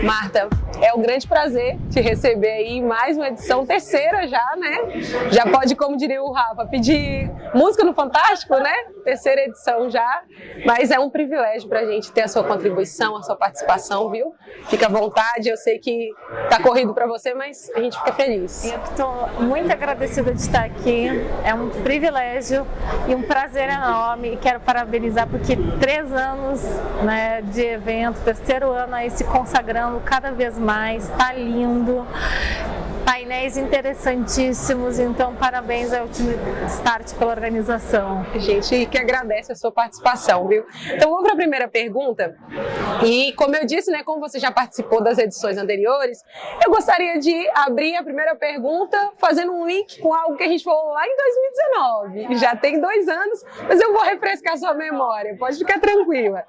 Marta, é um grande prazer te receber aí em mais uma edição, terceira já, né? Já pode, como diria o Rafa, pedir música no Fantástico, né? Terceira edição já, mas é um privilégio pra gente ter a sua contribuição, a sua participação, viu? Fica à vontade, eu sei que tá corrido pra você, mas a gente fica feliz. Eu estou muito agradecida de estar aqui, é um privilégio e um prazer enorme, e quero parabenizar porque 3 anos, né, de evento, terceiro ano aí se consagrando cada vez mais, tá lindo, painéis interessantíssimos, então parabéns ao time Start pela organização. A gente que agradece a sua participação, viu? Então vamos para a primeira pergunta, e como eu disse, né, como você já participou das edições anteriores, eu gostaria de abrir a primeira pergunta fazendo um link com algo que a gente falou lá em 2019, já tem 2 anos, mas eu vou refrescar sua memória, pode ficar tranquila.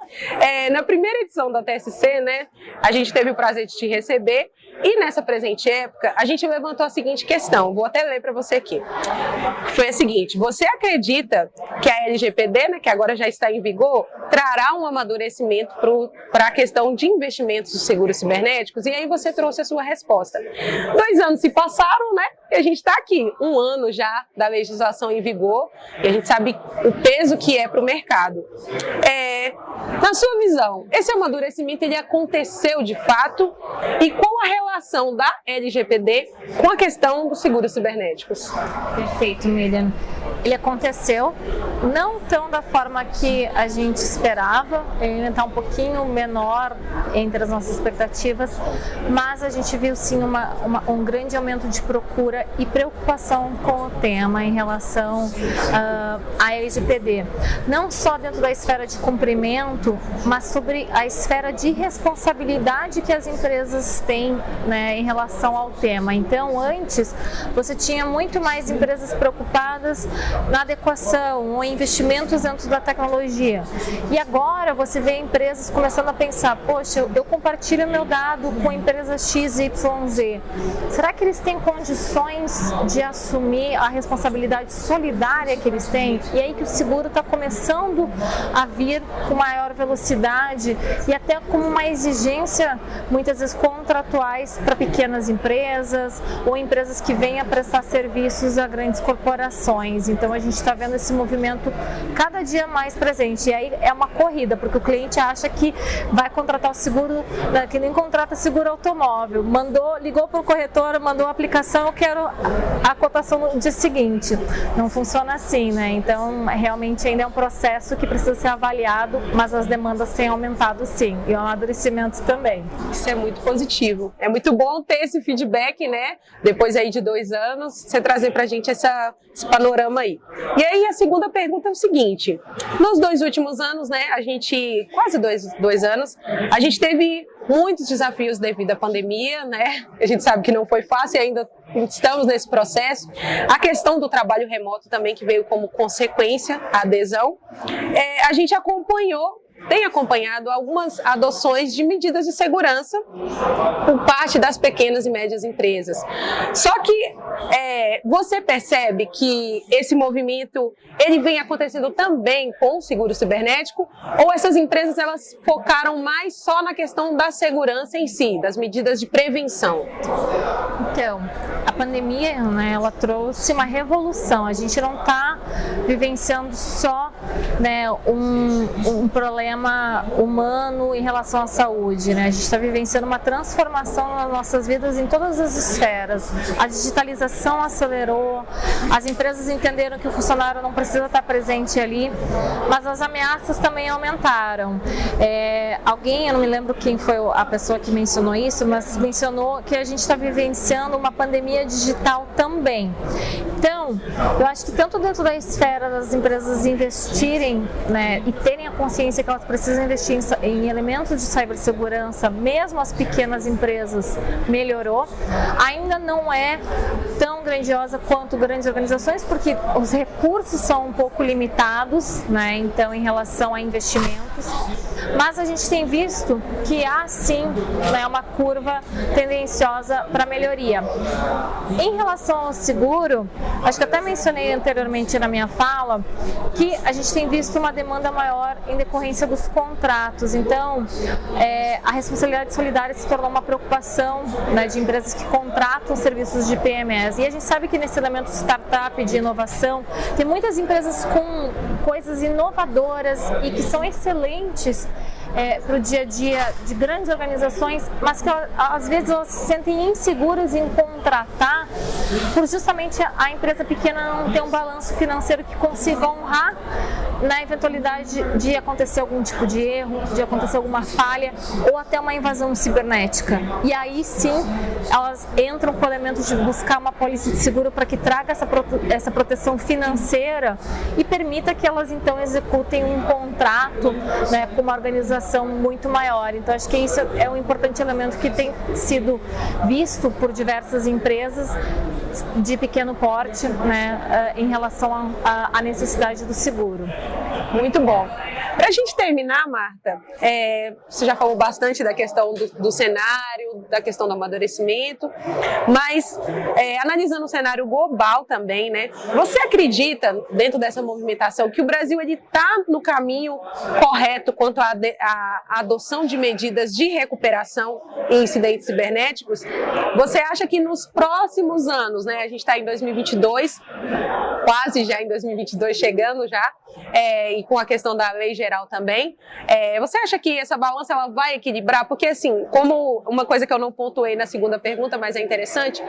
Na primeira edição da TSC, né, a gente teve o prazer de te receber, e nessa presente época, a gente levantou a seguinte questão, vou até ler para você aqui. Foi a seguinte: você acredita que a LGPD, né, que agora já está em vigor, trará um amadurecimento para a questão de investimentos de seguros cibernéticos? E aí você trouxe a sua resposta. 2 anos se passaram, né? E a gente está aqui, 1 ano já da legislação em vigor, e a gente sabe o peso que é para o mercado. Na sua visão, esse amadurecimento ele aconteceu de fato? E qual a relação da LGPD com a questão dos seguros cibernéticos? Perfeito, Miriam. Ele aconteceu, não tão da forma que a gente esperava, ele está um pouquinho menor entre as nossas expectativas, mas a gente viu sim um grande aumento de procura e preocupação com o tema em relação à LGPD. Não só dentro da esfera de cumprimento, mas sobre a esfera de responsabilidade que as empresas têm, né, em relação ao tema. Então, antes, você tinha muito mais empresas preocupadas na adequação ou investimentos dentro da tecnologia. E agora você vê empresas começando a pensar, poxa, eu compartilho meu dado com a empresa XYZ. Será que eles têm condições de assumir a responsabilidade solidária que eles têm? E aí que o seguro está começando a vir com maior velocidade e até com uma exigência, muitas vezes contratuais, para pequenas empresas ou empresas que venham a prestar serviços a grandes corporações. Então a gente está vendo esse movimento cada dia mais presente. E aí é uma corrida, porque o cliente acha que vai contratar o seguro, né, que nem contrata seguro automóvel. Ligou para o corretor, mandou a aplicação, eu quero a cotação no dia seguinte. Não funciona assim, né? Então realmente ainda é um processo que precisa ser avaliado, mas as demandas têm aumentado sim, e o amadurecimento também. Isso é muito positivo. É muito bom ter esse feedback, né? Depois aí de 2 anos, você trazer pra gente esse panorama aí. E aí a segunda pergunta é o seguinte: nos 2 últimos anos, né, a gente, quase 2 anos, a gente teve muitos desafios devido à pandemia, né? A gente sabe que não foi fácil e ainda estamos nesse processo. A questão do trabalho remoto também, que veio como consequência a adesão. A gente tem acompanhado algumas adoções de medidas de segurança por parte das pequenas e médias empresas. Só que você percebe que esse movimento ele vem acontecendo também com o seguro cibernético, ou essas empresas elas focaram mais só na questão da segurança em si, das medidas de prevenção? Então, a pandemia, né, ela trouxe uma revolução. A gente não está vivenciando só, né, um problema humano em relação à saúde, né? A gente está vivenciando uma transformação nas nossas vidas em todas as esferas. A digitalização acelerou, as empresas entenderam que o funcionário não precisa estar presente ali, mas as ameaças também aumentaram. Eu não me lembro quem foi a pessoa que mencionou isso, mas mencionou que a gente está vivenciando uma pandemia digital também. Então, eu acho que tanto dentro da esfera das empresas investirem, né, e terem a consciência que elas precisam investir em elementos de cibersegurança, mesmo as pequenas empresas, melhorou. Ainda não é tão grandiosa quanto grandes organizações, porque os recursos são um pouco limitados, né, então em relação a investimento. contratos, mas a gente tem visto que há sim, né, uma curva tendenciosa para melhoria. Em relação ao seguro, acho que até mencionei anteriormente na minha fala, que a gente tem visto uma demanda maior em decorrência dos contratos. Então, a responsabilidade solidária se tornou uma preocupação, né, de empresas que contratam serviços de PMS. E a gente sabe que nesse elemento de startup, de inovação, tem muitas empresas com coisas inovadoras e que são excelentes para o dia a dia de grandes organizações, mas que às vezes elas se sentem inseguras em contratar por justamente a empresa pequena não ter um balanço financeiro que consiga honrar na eventualidade de acontecer algum tipo de erro, de acontecer alguma falha ou até uma invasão cibernética. E aí sim, elas entram com o elemento de buscar uma pólice de seguro para que traga essa proteção financeira e permita que elas então executem um contrato, né, com uma organização muito maior. Então acho que isso é um importante elemento que tem sido visto por diversas empresas de pequeno porte, né, em relação à necessidade do seguro. Muito bom. Para a gente terminar, Marta, você já falou bastante da questão do cenário, da questão do amadurecimento, mas analisando o cenário global também, né? Você acredita, dentro dessa movimentação, que o Brasil está no caminho correto quanto à adoção de medidas de recuperação em incidentes cibernéticos? Você acha que nos próximos anos, né? A gente está em 2022, quase já em 2022, chegando já, e com a questão da lei geral também, você acha que essa balança ela vai equilibrar? Porque assim, como uma coisa que eu não pontuei na segunda pergunta, mas é interessante,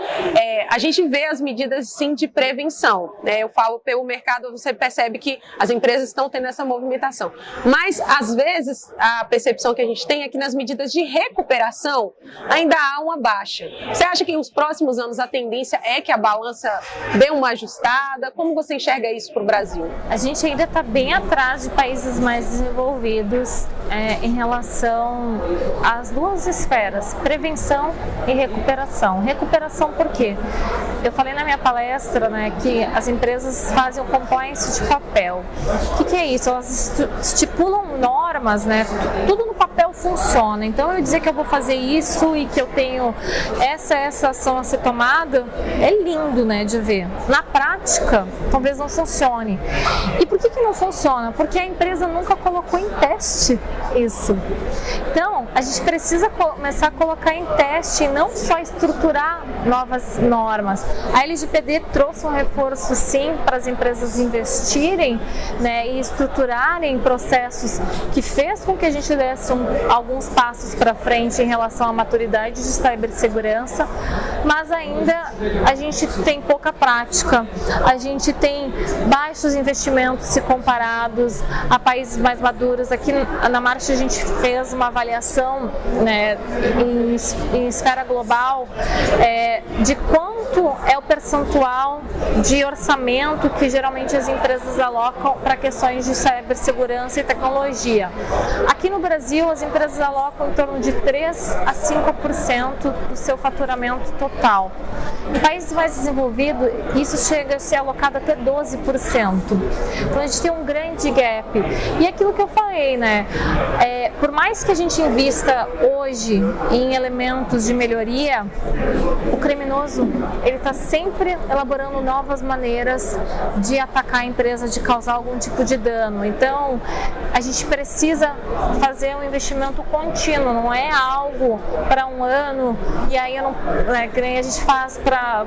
a gente vê as medidas sim de prevenção, né? Eu falo pelo mercado, você percebe que as empresas estão tendo essa movimentação, mas às vezes a percepção que a gente tem é que nas medidas de recuperação ainda há uma baixa. Você acha que nos próximos anos a tendência é que a balança dê uma ajustada? Como você enxerga isso para o Brasil? A gente ainda está bem atrás de países mais desenvolvidos em relação às duas esferas, prevenção e recuperação. Recuperação por quê? Eu falei na minha palestra, né, que as empresas fazem o compliance de papel. O que é isso? Elas estipulam normas, né? Tudo no papel funciona. Então eu dizer que eu vou fazer isso e que eu tenho essa ação a ser tomada é lindo, né, de ver. Na prática, talvez não funcione. E por que não funciona? Porque a empresa nunca colocou em teste isso. Então, a gente precisa começar a colocar em teste e não só estruturar novas normas. A LGPD trouxe um reforço, sim, para as empresas investirem, né, e estruturarem processos que fez com que a gente desse alguns passos para frente em relação à maturidade de cibersegurança, mas ainda a gente tem pouca prática, a gente tem baixos investimentos se comparados a países mais maduros. Aqui na Marcha a gente fez uma avaliação, né, em esfera global de quanto é o percentual de orçamento que geralmente as empresas alocam para questões de cibersegurança e tecnologia. Aqui no Brasil as empresas alocam em torno de 3 a 5% do seu faturamento total. Em países mais desenvolvidos, isso chega a ser alocado até 12%. Então a gente tem um grande gap. E aquilo que eu falei, né? Por mais que a gente invista hoje em elementos de melhoria, o criminoso ele está sempre elaborando novas maneiras de atacar a empresa, de causar algum tipo de dano. Então a gente precisa fazer um investimento contínuo, não é algo para um ano e aí que nem a gente faz para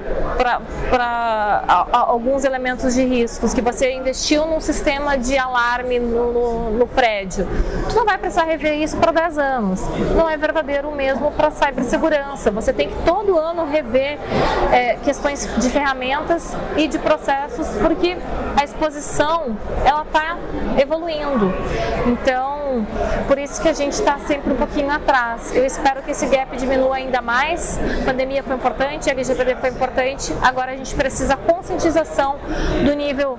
alguns elementos de riscos, que você investiu num sistema de alarme no prédio. Tu não vai precisar rever isso para 10 anos. Não é verdadeiro mesmo para cibersegurança. Você tem que todo ano rever questões de ferramentas e de processos, porque a exposição ela está evoluindo. Então, por isso que a gente está sempre um pouquinho atrás. Eu espero que esse gap diminua ainda mais. A pandemia foi importante, a LGPD foi importante. Agora a gente precisa conscientização do nível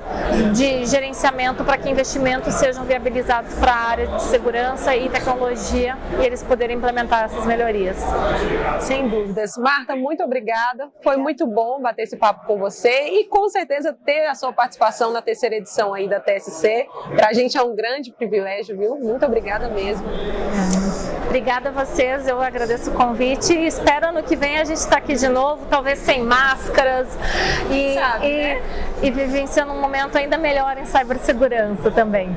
de gerenciamento para que investimentos sejam viabilizados para a área de segurança e tecnologia e eles poderem implementar essas melhorias. Sem dúvidas. Marta, muito obrigada. Foi muito bom bater esse papo com você e com certeza ter a sua participação na terceira edição aí da TSC. Para a gente é um grande privilégio, viu? muito obrigada mesmo. Obrigada a vocês, eu agradeço o convite e espero ano que vem a gente estar aqui de novo, talvez sem máscaras e vivenciando um momento ainda melhor em cibersegurança também.